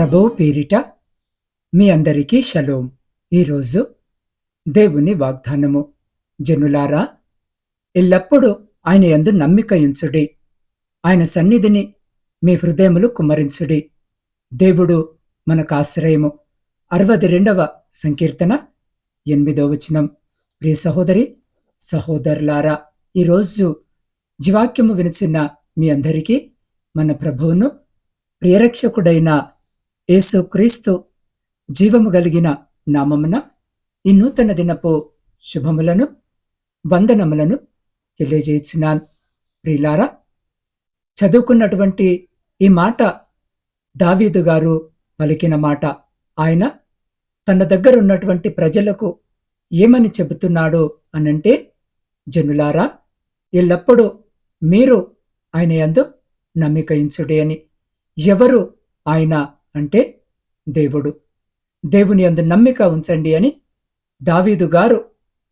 ప్రభువు పేరిట మీ అందరికీ షలోం. ఈరోజు దేవుని వాగ్దానము. జనులారా, ఎల్లప్పుడూ ఆయన యందు నమ్మిక ఉంచుడి, ఆయన సన్నిధిని మీ హృదయములు కుమ్మరించుడి. దేవుడు మనకు ఆశ్రయము. 62వ సంకీర్తన 8వ వచనం. ప్రియ సహోదరి సహోదరులారా, ఈరోజు జీవాక్యము వినుచున్న మీ అందరికీ మన ప్రభువును ప్రియరక్షకుడైన యేసుక్రీస్తు జీవము కలిగిన నామమున ఈ నూతన దినపు శుభములను వందనములను తెలియజేయుచున్నాను. ప్రియులారా, చదువుకున్నటువంటి ఈ మాట దావీదు గారు పలికిన మాట. ఆయన తన దగ్గర ఉన్నటువంటి ప్రజలకు ఏమని చెబుతున్నాడు అనంటే, జనులారా, ఎల్లప్పుడూ మీరు ఆయన యందు నమ్మిక ఉంచుడి అని. ఎవరు ఆయన అంటే దేవుడు. దేవుని యందు నమ్మిక ఉంచండి అని దావీదు గారు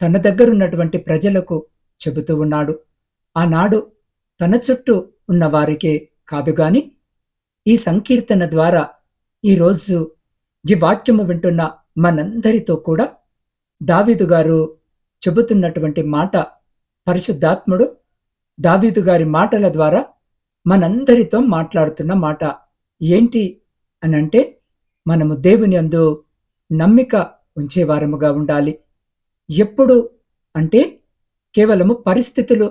తన దగ్గరున్నటువంటి ప్రజలకు చెబుతూ ఉన్నాడు. ఆనాడు తన చుట్టూ ఉన్న వారికే కాదుగాని ఈ సంకీర్తన ద్వారా ఈరోజు ఈ వాక్యము వింటున్న మనందరితో కూడా దావీదు గారు చెబుతున్నటువంటి మాట, పరిశుద్ధాత్ముడు దావీదు గారి మాటల ద్వారా మనందరితో మాట్లాడుతున్న మాట ఏంటి అనంటే, మనము దేవుని యందు నమ్మిక ఉంచేవారముగా ఉండాలి. ఎప్పుడు అంటే కేవలము పరిస్థితులు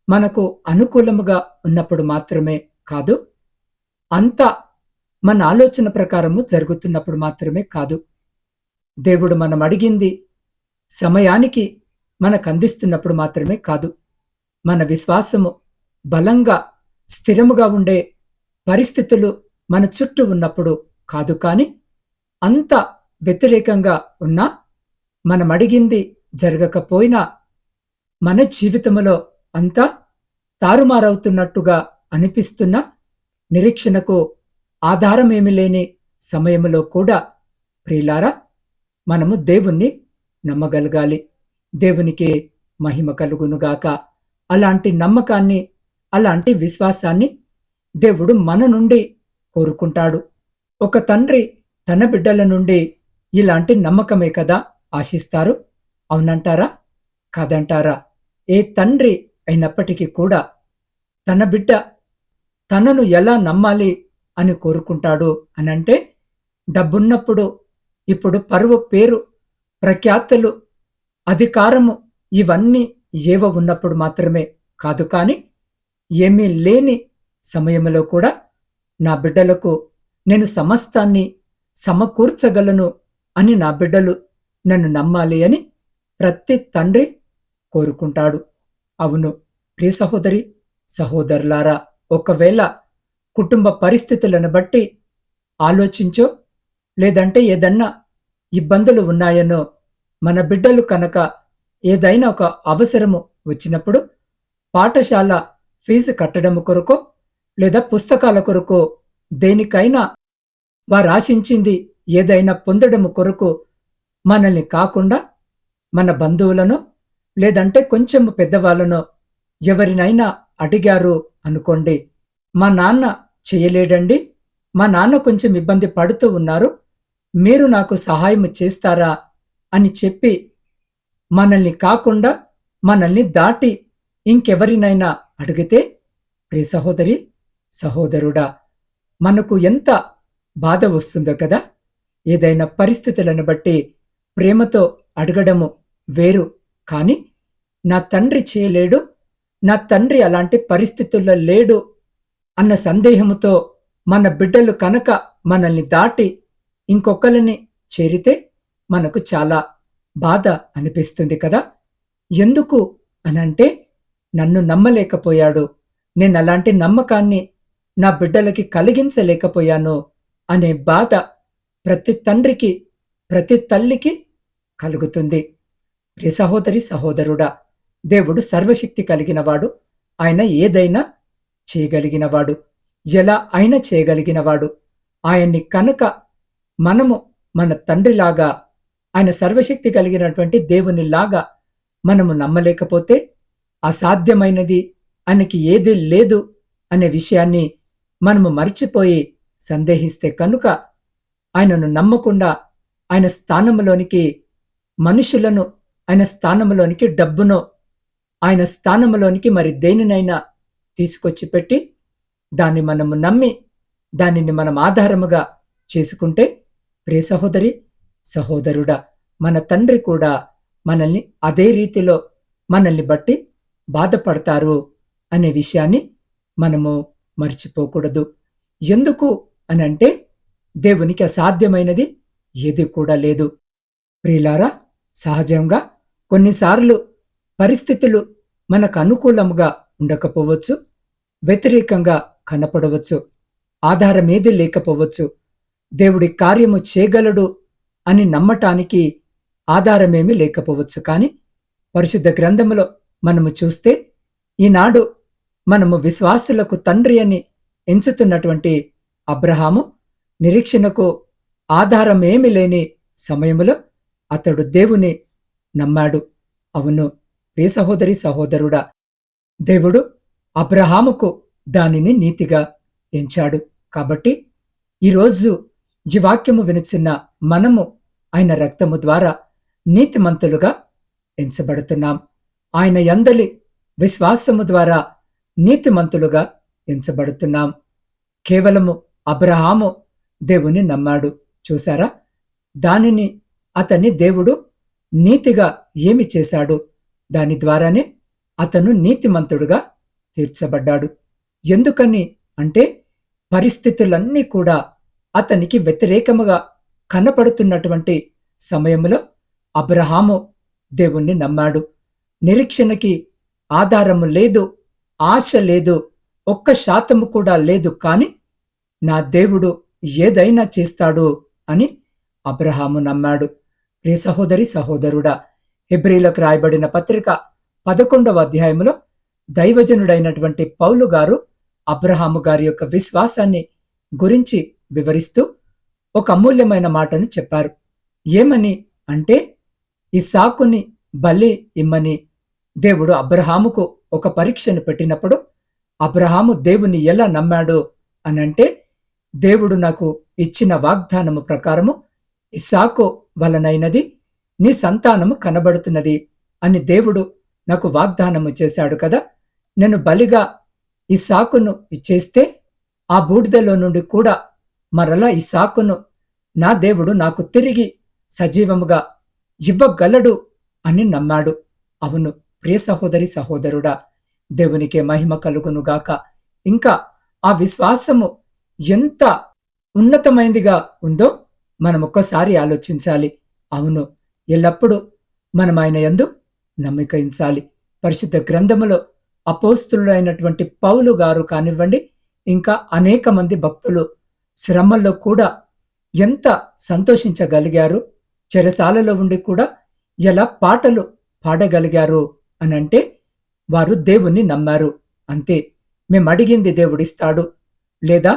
మనకు అనుకూలముగా ఉన్నప్పుడు మాత్రమే కాదు, అంతా మన ఆలోచన ప్రకారము జరుగుతున్నప్పుడు మాత్రమే కాదు. దేవుడు మనం అడిగింది సమయానికి మనకు అందిస్తున్నప్పుడు మాత్రమే కాదు. మన విశ్వాసము బలంగా స్థిరముగా ఉండే పరిస్థితులు మన చుట్టూ ఉన్నప్పుడు కాదు, కానీ అంత వ్యతిరేకంగా ఉన్నా, మనం అడిగింది జరగకపోయినా, మన జీవితంలో అంతా తారుమారవుతున్నట్టుగా అనిపిస్తున్న, నిరీక్షణకు ఆధారమేమి లేని సమయంలో కూడా ప్రియులారా, మనము దేవుణ్ణి నమ్మగలగాలి. దేవునికి మహిమ కలుగునుగాక. అలాంటి నమ్మకాన్ని, అలాంటి విశ్వాసాన్ని దేవుడు మన నుండి కోరుకుంటాడు. ఒక తండ్రి తన బిడ్డల నుండి ఇలాంటి నమ్మకమే కదా ఆశిస్తారు. అవునంటారా? కాదంటారా? ఏ తండ్రి అయినప్పటికీ కూడా తన బిడ్డ తనను ఎలా నమ్మాలి అని కోరుకుంటాడు అనంటే, డబ్బున్నప్పుడు, ఇప్పుడు పరువు, పేరు, ప్రఖ్యాతులు, అధికారము ఇవన్నీ ఏవో ఉన్నప్పుడు మాత్రమే కాదు, కానీ ఏమీ లేని సమయంలో కూడా నా బిడ్డలకు నేను సమస్తాన్ని సమకూర్చగలను అని నా బిడ్డలు నన్ను నమ్మాలి అని ప్రతి తండ్రి కోరుకుంటాడు. అవును ప్రియ సహోదరి సహోదరులారా, ఒకవేళ కుటుంబ పరిస్థితులను బట్టి ఆలోచించో, లేదంటే ఏదన్నా ఇబ్బందులు ఉన్నాయనో, మన బిడ్డలు కనుక ఏదైనా ఒక అవసరము వచ్చినప్పుడు పాఠశాల ఫీజు కట్టడం కొరకో, లేదా పుస్తకాల కొరకో, దేనికైనా వారు ఆశించింది ఏదైనా పొందడము కొరకు మనల్ని కాకుండా మన బంధువులను, లేదంటే కొంచెం పెద్దవాళ్ళనో ఎవరినైనా అడిగారు అనుకోండి, మా నాన్న చేయలేడండి, మా నాన్న కొంచెం ఇబ్బంది పడుతూ ఉన్నారు, మీరు నాకు సహాయం చేస్తారా అని చెప్పి మనల్ని కాకుండా, మనల్ని దాటి ఇంకెవరినైనా అడిగితే, ప్రియ సహోదరి సహోదరుడా, మనకు ఎంత బాధ వస్తుందో కదా. ఏదైనా పరిస్థితులను బట్టి ప్రేమతో అడగడము వేరు, కానీ నా తండ్రి చేయలేడు, నా తండ్రి అలాంటి పరిస్థితుల్లో లేడు అన్న సందేహముతో మన బిడ్డలు కనుక మనల్ని దాటి ఇంకొకరిని చేరితే మనకు చాలా బాధ అనిపిస్తుంది కదా. ఎందుకు అనంటే, నన్ను నమ్మలేకపోయాడు, నేను అలాంటి నమ్మకాన్ని నా బిడ్డలకి కలిగించలేకపోయాను అనే బాధ ప్రతి తండ్రికి, ప్రతి తల్లికి కలుగుతుంది. ప్రియ సహోదరి సహోదరుడా, దేవుడు సర్వశక్తి కలిగినవాడు. ఆయన ఏదైనా చేయగలిగినవాడు, ఎలా అయినా చేయగలిగినవాడు. ఆయన్ని కనుక మనము మన తండ్రిలాగా, ఆయన సర్వశక్తి కలిగినటువంటి దేవునిలాగా మనము నమ్మలేకపోతే, అసాధ్యమైనది ఆయనకి ఏదీ లేదు అనే విషయాన్ని మనము మర్చిపోయి సందేహిస్తే కనుక ఆయనను నమ్మకుండా ఆయన స్థానంలోనికి మనుషులను, ఆయన స్థానంలోనికి డబ్బును, ఆయన స్థానంలోనికి మరి దేనినైనా తీసుకొచ్చి పెట్టి దాన్ని మనము నమ్మి దానిని మనం ఆధారముగా చేసుకుంటే, ప్రియ సహోదరి సహోదరుడా, మన తండ్రి కూడా మనల్ని అదే రీతిలో మనల్ని బట్టి బాధపడతారు అనే విషయాన్ని మనము మర్చిపోకూడదు. ఎందుకు అనంటే దేవునికి అసాధ్యమైనది ఏది కూడా లేదు. ప్రియులారా, సహజంగా కొన్నిసార్లు పరిస్థితులు మనకు అనుకూలముగా ఉండకపోవచ్చు, వ్యతిరేకంగా కనపడవచ్చు, ఆధారమేది లేకపోవచ్చు. దేవుడి కార్యము చేయగలడు అని నమ్మటానికి ఆధారమేమీ లేకపోవచ్చు. కానీ పరిశుద్ధ గ్రంథములో మనము చూస్తే ఈనాడు మనము విశ్వాసులకు తండ్రి అని ఎంచుతున్నటువంటి అబ్రహాము నిరీక్షణకు ఆధారమేమి లేని సమయములో అతడు దేవుని నమ్మాడు. అవును ప్రియ సహోదరి సహోదరుడా, దేవుడు అబ్రహాముకు దానిని నీతిగా ఎంచాడు. కాబట్టి ఈరోజు ఈ వాక్యము వినుచున్న మనము ఆయన రక్తము ద్వారా నీతిమంతులుగా ఎంచబడుతున్నాం. ఆయన యందలి విశ్వాసము ద్వారా నీతిమంతులుగా ఎంచబడుతున్నాం. కేవలము అబ్రహాము దేవుని నమ్మాడు. చూసారా, దానిని అతన్ని దేవుడు నీతిగా ఏమి చేశాడు? దాని ద్వారానే అతను నీతిమంతుడుగా తీర్చబడ్డాడు. ఎందుకని అంటే పరిస్థితులన్నీ కూడా అతనికి వ్యతిరేకముగా కనపడుతున్నటువంటి సమయంలో అబ్రహాము దేవుణ్ణి నమ్మాడు. నిరీక్షణకి ఆధారము లేదు, ఆశ లేదు, 1% కూడా లేదు. కాని నా దేవుడు ఏదైనా చేస్తాడు అని అబ్రహాము నమ్మాడు. ప్రియ సహోదరి సహోదరుడా, హెబ్రీలకు రాయబడిన పత్రిక 11వ అధ్యాయంలో దైవజనుడైనటువంటి పౌలు గారు అబ్రహాము గారి యొక్క విశ్వాసాన్ని గురించి వివరిస్తూ ఒక అమూల్యమైన మాటను చెప్పారు. ఏమని అంటే, ఇస్సాకుని బలి ఇమ్మని దేవుడు అబ్రహాముకు ఒక పరీక్షను పెట్టినప్పుడు అబ్రహాము దేవుని ఎలా నమ్మాడు అనంటే, దేవుడు నాకు ఇచ్చిన వాగ్దానము ప్రకారము ఇస్సాకు వలనైనది నీ సంతానము కనబడుతున్నది అని దేవుడు నాకు వాగ్దానము చేశాడు కదా, నేను బలిగా ఇస్సాకును ఇచ్చేస్తే ఆ బూడిదలో నుండి కూడా మరలా ఇస్సాకును నా దేవుడు నాకు తిరిగి సజీవముగా ఇవ్వగలడు అని నమ్మాడు. అవును ప్రియ సహోదరి సహోదరుడా, దేవునికే మహిమ కలుగునుగాక. ఇంకా ఆ విశ్వాసము ఎంత ఉన్నతమైనదిగా ఉందో మనం ఒక్కసారి ఆలోచించాలి. అవును, ఎల్లప్పుడూ మనం ఆయన యందు నమ్మిక ఉంచాలి. పరిశుద్ధ గ్రంథములో అపోస్తులుడైనటువంటి పౌలు గారు కానివ్వండి, ఇంకా అనేక మంది భక్తులు శ్రమల్లో కూడా ఎంత సంతోషించగలిగారు, చెరసాలలో ఉండి కూడా ఎలా పాటలు పాడగలిగారు అనంటే వారు దేవుణ్ణి నమ్మారు. అంతే, మేము అడిగింది దేవుడిస్తాడు, లేదా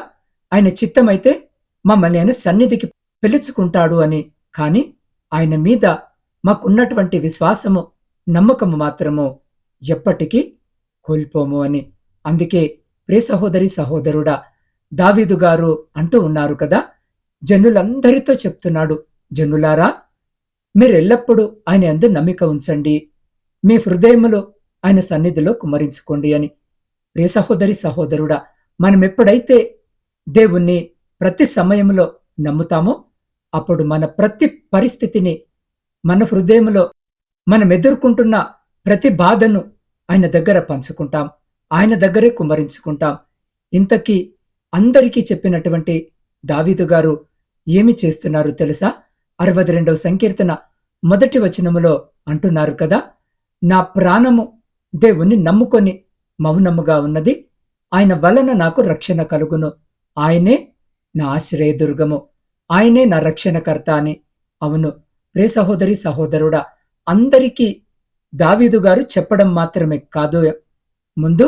ఆయన చిత్తమైతే మమ్మల్ని ఆయన సన్నిధికి పిలుచుకుంటాడు అని. కాని ఆయన మీద మాకున్నటువంటి విశ్వాసము, నమ్మకము మాత్రము ఎప్పటికీ కోల్పోము అని. అందుకే ప్రియ సహోదరి సహోదరుడా, దావీదు గారు అంటూ ఉన్నారు కదా, జనులందరితో చెప్తున్నాడు, జనులారా మీరెల్లప్పుడూ ఆయన యందు నమ్మిక ఉంచండి, మీ హృదయములో ఆయన సన్నిధిలో కుమ్మరించుకోండి అని. ప్రియ సహోదరి సహోదరుడా, మనం ఎప్పుడైతే దేవుణ్ణి ప్రతి సమయంలో నమ్ముతామో అప్పుడు మన ప్రతి పరిస్థితిని, మన హృదయంలో మనం ఎదుర్కొంటున్న ప్రతి బాధను ఆయన దగ్గర పంచుకుంటాం, ఆయన దగ్గరే కుమ్మరించుకుంటాం. ఇంతకీ అందరికీ చెప్పినటువంటి దావీదు గారు ఏమి చేస్తున్నారు తెలుసా? 62వ సంకీర్తన 1వ వచనములో అంటున్నారు కదా, నా ప్రాణము దేవుణ్ణి నమ్ముకొని మౌనముగా ఉన్నది, ఆయన వలన నాకు రక్షణ కలుగును, ఆయనే నా ఆశ్రయదుర్గము, ఆయనే నా రక్షణకర్త అని. అవును ప్రియ సహోదరి సహోదరుడా, అందరికీ దావీదు గారు చెప్పడం మాత్రమే కాదు, ముందు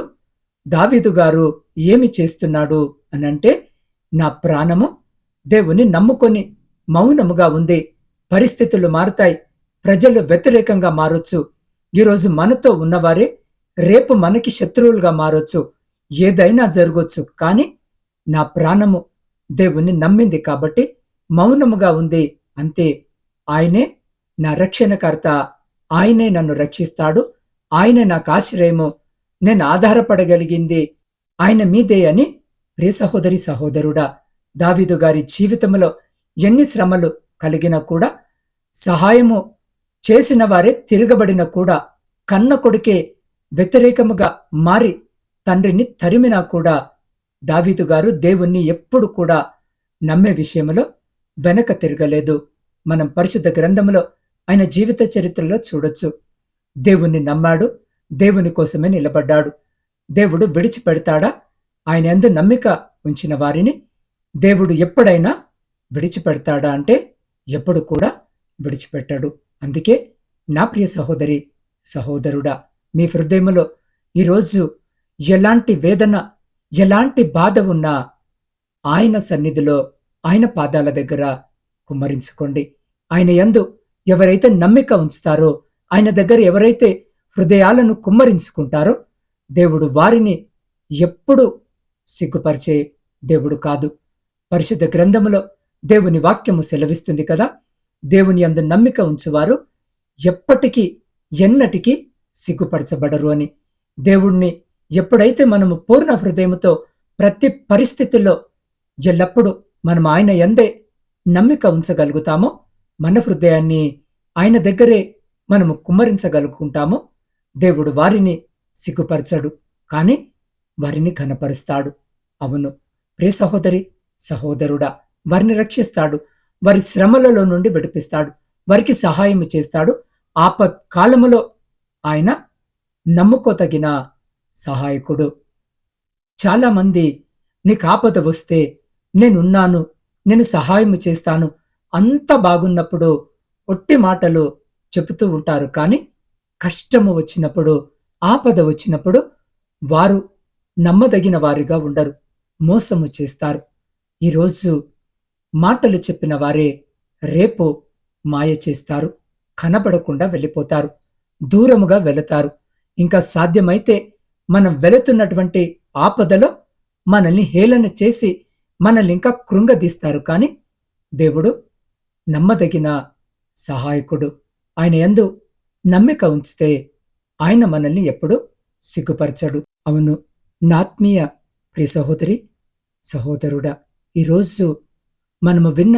దావీదు గారు ఏమి చేస్తున్నాడు అనంటే, నా ప్రాణము దేవుని నమ్ముకొని మౌనముగా ఉంది. పరిస్థితులు మారుతాయి, ప్రజలు వ్యతిరేకంగా మారొచ్చు, ఈరోజు మనతో ఉన్నవారే రేపు మనకి శత్రువులుగా మారొచ్చు, ఏదైనా జరగొచ్చు. కాని నా ప్రాణము దేవుణ్ణి నమ్మింది కాబట్టి మౌనముగా ఉంది. అంతే. ఆయనే నా రక్షణకర్త, ఆయనే నన్ను రక్షిస్తాడు, ఆయనే నాకు ఆశ్రయము, నేను ఆధారపడగలిగింది ఆయన మీదే అని ప్రియ సహోదరి సహోదరుడా, దావీదు గారి జీవితంలో ఎన్ని శ్రమలు కలిగినా కూడా, సహాయము చేసిన వారే తిరగబడిన కూడా, కన్న కొడుకే వ్యతిరేకముగా మారి తండ్రిని తరిమినా కూడా దావీదు గారు దేవుణ్ణి ఎప్పుడు కూడా నమ్మే విషయంలో వెనక తిరగలేదు. మనం పరిశుద్ధ గ్రంథంలో ఆయన జీవిత చరిత్రలో చూడొచ్చు. దేవుణ్ణి నమ్మాడు, దేవుని కోసమే నిలబడ్డాడు. దేవుడు విడిచిపెడతాడా? ఆయన యందు నమ్మిక ఉంచిన వారిని దేవుడు ఎప్పుడైనా విడిచిపెడతాడా అంటే ఎప్పుడు కూడా విడిచిపెట్టాడు. అందుకే నా ప్రియ సహోదరి సహోదరుడా, మీ హృదయంలో ఈరోజు ఎలాంటి వేదన, ఎలాంటి బాధ ఉన్నా ఆయన సన్నిధిలో, ఆయన పాదాల దగ్గర కుమ్మరించుకోండి. ఆయన యందు ఎవరైతే నమ్మిక ఉంచుతారో, ఆయన దగ్గర ఎవరైతే హృదయాలను కుమ్మరించుకుంటారో, దేవుడు వారిని ఎప్పుడు సిగ్గుపరిచే దేవుడు కాదు. పరిశుద్ధ గ్రంథములో దేవుని వాక్యము సెలవిస్తుంది కదా, దేవుని యందు నమ్మిక ఉంచువారు ఎప్పటికీ ఎన్నటికీ సిగ్గుపరచబడరు అని. దేవుణ్ణి ఎప్పుడైతే మనము పూర్ణ హృదయముతో ప్రతి పరిస్థితుల్లో ఎల్లప్పుడూ మనం ఆయన యందే నమ్మిక ఉంచగలుగుతామో, మన హృదయాన్ని ఆయన దగ్గరే మనము కుమ్మరించగలుగుతామో, దేవుడు వారిని సిగ్గుపరచడు, కానీ వారిని ఘనపరుస్తాడు. అవును ప్రియ సహోదరి సహోదరుడా, వారిని రక్షిస్తాడు, వారి శ్రమలలో నుండి విడిపిస్తాడు, వారికి సహాయం చేస్తాడు. ఆపత్కాలములో ఆయన నమ్ముకోతగిన సహాయకుడు. చాలా మంది నీకు ఆపద వస్తే నేనున్నాను, నేను సహాయం చేస్తాను, అంత బాగున్నప్పుడు ఒట్టి మాటలు చెబుతూ ఉంటారు. కానీ కష్టము వచ్చినప్పుడు, ఆపద వచ్చినప్పుడు వారు నమ్మదగిన వారిగా ఉండరు, మోసము చేస్తారు. ఈరోజు మాటలు చెప్పిన వారే రేపు మాయ చేస్తారు, కనబడకుండా వెళ్ళిపోతారు, దూరముగా వెళతారు. ఇంకా సాధ్యమైతే మనం వెళుతున్నటువంటి ఆపదలో మనల్ని హేళన చేసి మనల్ని ఇంకా కృంగదీస్తారు. కానీ దేవుడు నమ్మదగిన సహాయకుడు. ఆయన యందు నమ్మిక ఉంచితే ఆయన మనల్ని ఎప్పుడు సిగ్గుపరచడు. అవును నాత్మీయ ప్రియ సహోదరి సహోదరుడా, ఈరోజు మనము విన్న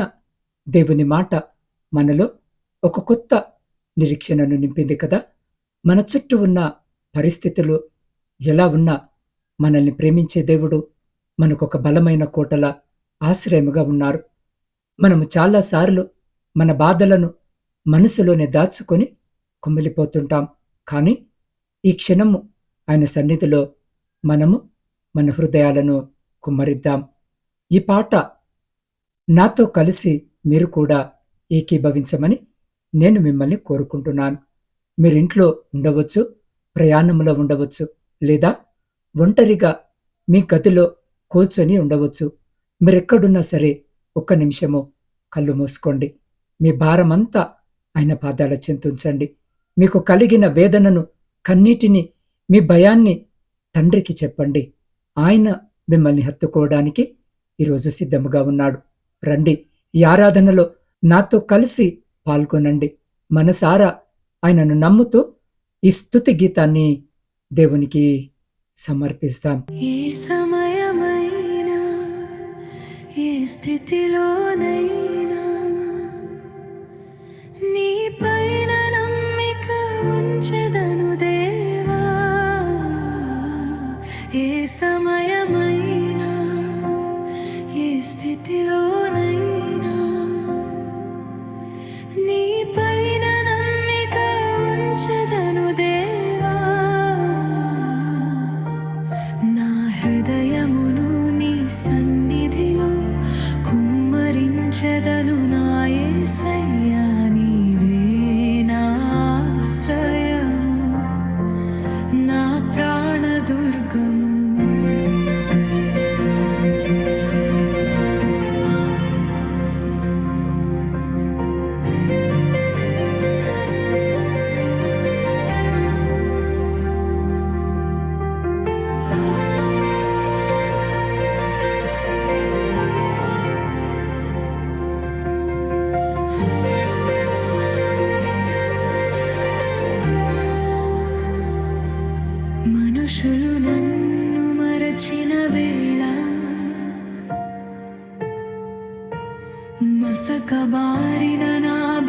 దేవుని మాట మనలో ఒక కొత్త నిరీక్షణను నింపింది కదా. మన చుట్టూ ఉన్న పరిస్థితులు ఎలా ఉన్నా మనల్ని ప్రేమించే దేవుడు మనకొక బలమైన కోటల ఆశ్రయముగా ఉన్నారు. మనము చాలాసార్లు మన బాధలను మనసులోనే దాచుకొని కుమిలిపోతుంటాం. కానీ ఈ క్షణము ఆయన సన్నిధిలో మనము మన హృదయాలను కుమ్మరిద్దాం. ఈ పాట నాతో కలిసి మీరు కూడా ఏకీభవించమని నేను మిమ్మల్ని కోరుకుంటున్నాను. మీరింట్లో ఉండవచ్చు, ప్రయాణంలో ఉండవచ్చు, లేదా ఒంటరిగా మీ గదిలో కూర్చొని ఉండవచ్చు. మీరెక్కడున్నా సరే ఒక్క నిమిషము కళ్ళు మూసుకోండి. మీ భారమంతా ఆయన పాదాల చెంతుంచండి. మీకు కలిగిన వేదనను, కన్నీటిని, మీ భయాన్ని తండ్రికి చెప్పండి. ఆయన మిమ్మల్ని హత్తుకోవడానికి ఈరోజు సిద్ధముగా ఉన్నాడు. రండి, ఈ ఆరాధనలో నాతో కలిసి పాల్గొనండి. మనసారా ఆయనను నమ్ముతూ ఈ స్తుతి గీతాన్ని దేవునికి సమర్పిస్తాం. ఏ సమయమైనా, ఏ స్థితిలోనైనా నీ పైన నమ్మిక ఉంచెదను దేవా. ఏ సమయమైనా, ఏ స్థితిలోనైనా నీ పైన నమ్మిక ఉంచెదను దేవా. నా హృదయమును నీ సన్నిధిలో కుమ్మరించెదను.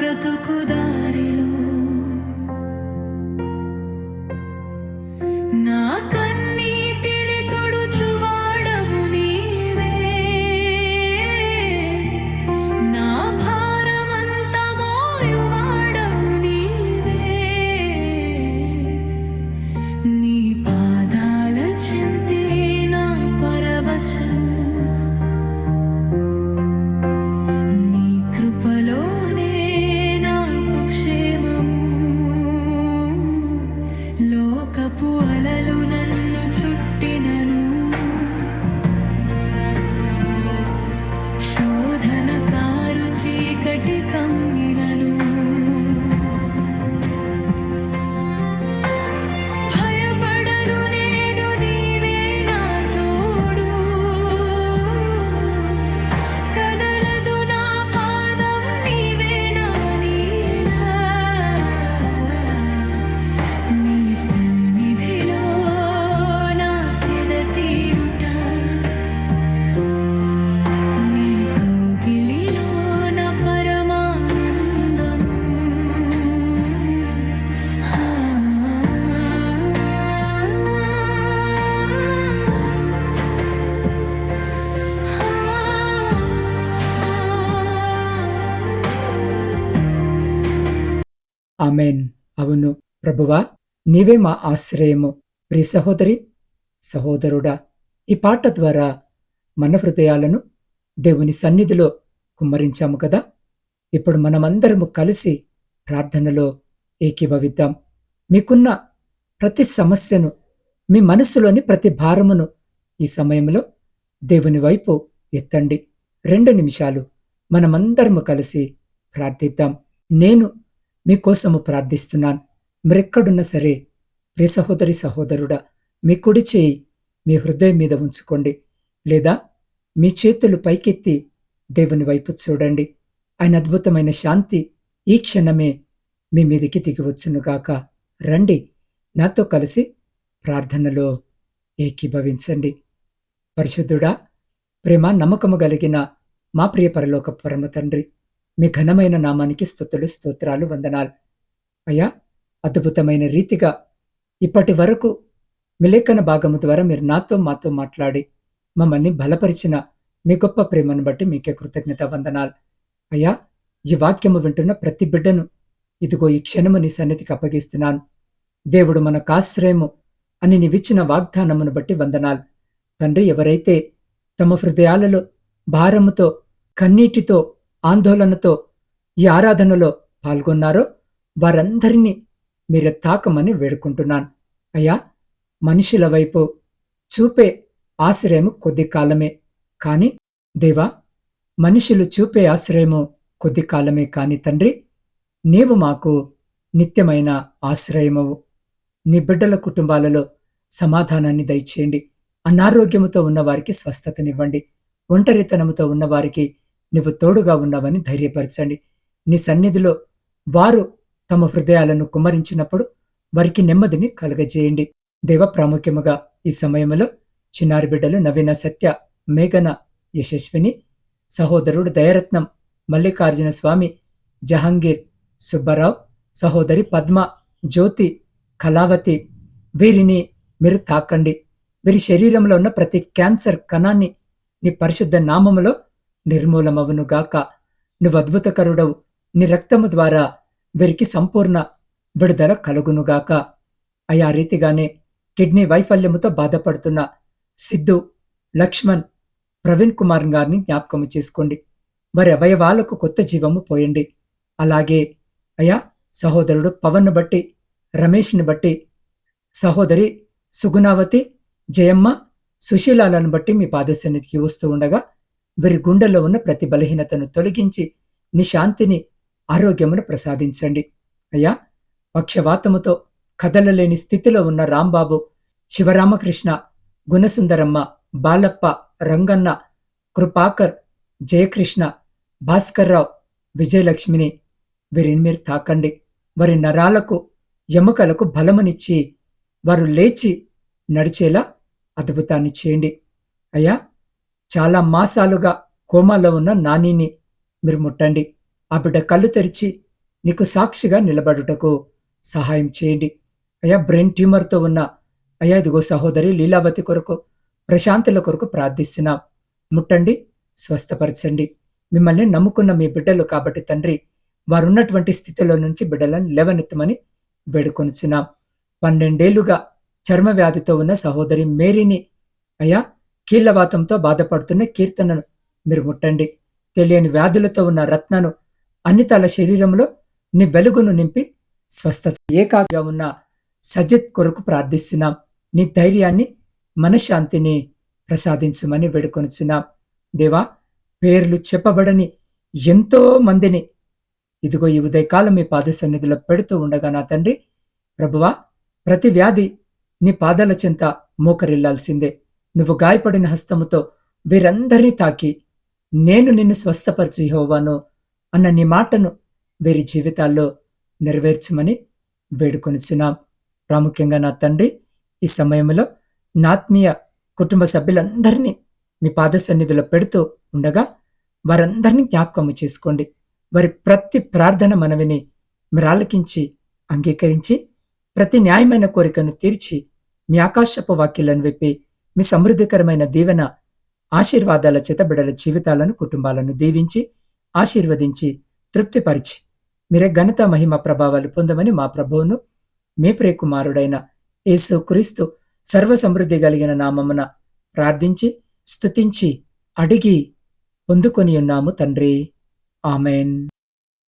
బ్రతుకు దారిలో నా కన్నీటిని తుడుచువాడవు నీవే, నా భారమంతా మోయువాడవు నీవే. నీ పాదాల చెంతే నా పరవశము, నీ కృపలోనే నాకు క్షేమము. లోకపు అలలు నన్ను చుట్టినను, శోధనకారు చీకటి కమ్మినను, భయపడను నేను, నీవే నా తోడు. కదలదు నా పాదం, నీవే నా నీడ. నీ సన్నిధిలో నా సిద తీరుట, నీ కౌగిలిలో నా పరమానందము. ఆమెన్. అవును ప్రభువా, నీవే మా ఆశ్రయము. ప్రియ సహోదరి సహోదరుడా, ఈ పాట ద్వారా మన హృదయాలను దేవుని సన్నిధిలో కుమ్మరించాము కదా. ఇప్పుడు మనమందరము కలిసి ప్రార్థనలో ఏకీభవిద్దాం. మీకున్న ప్రతి సమస్యను, మీ మనస్సులోని ప్రతి భారమును ఈ సమయంలో దేవుని వైపు ఎత్తండి. 2 నిమిషాలు మనమందరము కలిసి ప్రార్థిద్దాం. నేను మీకోసము ప్రార్థిస్తున్నాను. మీరెక్కడున్నా సరే, ప్రియ సహోదరి సహోదరుడా, మీ కుడి చేయి మీ హృదయం మీద ఉంచుకోండి, లేదా మీ చేతులు పైకెత్తి దేవుని వైపు చూడండి. ఆయన అద్భుతమైన శాంతి ఈ క్షణమే మీ మీదికి దిగివచ్చునుగాక. రండి, నాతో కలిసి ప్రార్థనలో ఏకీభవించండి. పరిశుద్ధుడా, ప్రేమ నమ్మకము కలిగిన మా ప్రియ పరలోక పరమ తండ్రి, మీ ఘనమైన నామానికి స్తుతులు, స్తోత్రాలు, వందనాలు. అయ్యా, అద్భుతమైన రీతిగా ఇప్పటి వరకు మీ లేఖన భాగము ద్వారా మీరు నాతో మాతో మాట్లాడి మమ్మల్ని బలపరిచిన మీ గొప్ప ప్రేమను బట్టి మీకే కృతజ్ఞత, వందనాలు. అయ్యా, ఈ వాక్యము వింటున్న ప్రతి బిడ్డను ఇదిగో ఈ క్షణము నీ సన్నిధికి అప్పగిస్తున్నాను. దేవుడు మనకు ఆశ్రయము అని నీవిచ్చిన వాగ్దానమును బట్టి వందనాలు. తండ్రి, ఎవరైతే తమ హృదయాలలో భారముతో, కన్నీటితో, ఆందోళనతో ఈ ఆరాధనలో పాల్గొన్నారో వారందరినీ మీరే తాకమని వేడుకుంటున్నాను. అయ్యా, మనుషుల వైపు చూపే ఆశ్రయము కొద్ది కాలమే కాని దేవా, మనుషులు చూపే ఆశ్రయము కొద్ది కాలమే కాని తండ్రి, నీవు మాకు నిత్యమైన ఆశ్రయమవు. నీ బిడ్డల కుటుంబాలలో సమాధానాన్ని దయచేయండి. అనారోగ్యముతో ఉన్నవారికి స్వస్థతనివ్వండి. ఒంటరితనముతో ఉన్నవారికి నువ్వు తోడుగా ఉన్నావని ధైర్యపరచండి. నీ సన్నిధిలో వారు తమ హృదయాలను కుమ్మరించినప్పుడు వారికి నెమ్మదిని కలుగజేయండి. దేవ, ప్రాముఖ్యముగా ఈ సమయంలో చిన్నారి బిడ్డలు నవీన, సత్య, మేఘన, యశస్విని, సహోదరుడు దయరత్నం, మల్లికార్జున స్వామి, జహంగీర్, సుబ్బారావు, సహోదరి పద్మ, జ్యోతి, కళావతి, వీరిని మీరు తాకండి. వీరి శరీరంలో ఉన్న ప్రతి క్యాన్సర్ కణాన్ని నీ పరిశుద్ధ నామములో నిర్మూలమవునుగాక. నువ్వు అద్భుతకరుడవు. నీ రక్తము ద్వారా వీరికి సంపూర్ణ విడుదల కలుగునుగాక. అయా రీతిగానే కిడ్నీ వైఫల్యముతో బాధపడుతున్న సిద్ధు, లక్ష్మణ్, ప్రవీణ్ కుమార్ గారిని జ్ఞాపకము చేసుకోండి. వారి అవయవాలకు కొత్త జీవము పోయండి. అలాగే అయా సహోదరుడు పవన్ను బట్టి, రమేష్ని బట్టి, సహోదరి సుగుణావతి, జయమ్మ, సుశీలాలను బట్టి మీ పాదసన్నిధికి వస్తూ ఉండగా వీరి గుండెల్లో ఉన్న ప్రతి బలహీనతను తొలగించి నీ శాంతిని, ఆరోగ్యమును ప్రసాదించండి. అయ్యా, పక్షవాతముతో కదలలేని స్థితిలో ఉన్న రాంబాబు, శివరామకృష్ణ, గుణసుందరమ్మ, బాలప్ప, రంగన్న, కృపాకర్, జయకృష్ణ, భాస్కర్రావు, విజయలక్ష్మిని వీరిని మీరు తాకండి. వారి నరాలకు, ఎముకలకు బలమునిచ్చి వారు లేచి నడిచేలా అద్భుతాన్ని చేయండి. అయ్యా, చాలా మాసాలుగా కోమాలో ఉన్న నానిని మీరు ముట్టండి. ఆ బిడ్డ కళ్ళు తెరిచి నీకు సాక్షిగా నిలబడుటకు సహాయం చేయండి. అయా బ్రెయిన్ ట్యూమర్తో ఉన్న అయా ఇదిగో సహోదరి లీలావతి కొరకు, ప్రశాంతుల కొరకు ప్రార్థిస్తున్నాం. ముట్టండి, స్వస్థపరచండి. మిమ్మల్ని నమ్ముకున్న మీ బిడ్డలు కాబట్టి తండ్రి, వారున్నటువంటి స్థితిలో నుంచి బిడ్డలను లేవనెత్తమని వేడుకొనుచున్నాం. 12 ఏళ్లుగా చర్మ వ్యాధితో ఉన్న సహోదరి మేరీని అయా కీళ్లవాతంతో బాధపడుతున్న కీర్తనను మీరు ముట్టండి. తెలియని వ్యాధులతో ఉన్న రత్నను అన్ని తల శరీరంలో నీ వెలుగును నింపి స్వస్థత. ఏకాగ్రగా ఉన్న సజిత్ కొరకు ప్రార్థిస్తున్నాం. నీ ధైర్యాన్ని, మనశ్శాంతిని ప్రసాదించుమని వేడుకొనుచున్నాం. దేవా, పేర్లు చెప్పబడని ఎంతో మందిని ఇదిగో ఈ ఉదయకాలం మీ పాద సన్నిధిలో పెడుతూ ఉండగా నా తండ్రి ప్రభువా, ప్రతి వ్యాధి నీ పాదాల చెంత మోకరిల్లాల్సిందే. నువ్వు గాయపడిన హస్తముతో వీరందరినీ తాకి నేను నిన్ను స్వస్థపరచు యెహోవాను అన్న నీ మాటను వీరి జీవితాల్లో నెరవేర్చమని వేడుకొనిచున్నాం. ప్రాముఖ్యంగా నా తండ్రి, ఈ సమయంలో నా ఆత్మీయ కుటుంబ సభ్యులందరినీ మీ పాద సన్నిధిలో పెడుతూ ఉండగా వారందరినీ జ్ఞాపకము చేసుకోండి. వారి ప్రతి ప్రార్థన మనవిని మీరు ఆలకించి అంగీకరించి ప్రతి న్యాయమైన కోరికను తీర్చి మీ ఆకాశపు వాక్యాలను విప్పి మీ సమృద్ధికరమైన దీవెన ఆశీర్వాదాల చేత బిడ్డల జీవితాలను, కుటుంబాలను దీవించి ఆశీర్వదించి తృప్తిపరిచి మీరే ఘనత, మహిమ, ప్రభావాలు పొందమని మా ప్రభువును మీ ప్రియకుమారుడైన యేసు క్రీస్తు సర్వ సమృద్ధి కలిగిన నామమున ప్రార్థించి స్తుతించి అడిగి పొందుకొని ఉన్నాము తండ్రి. ఆమెన్.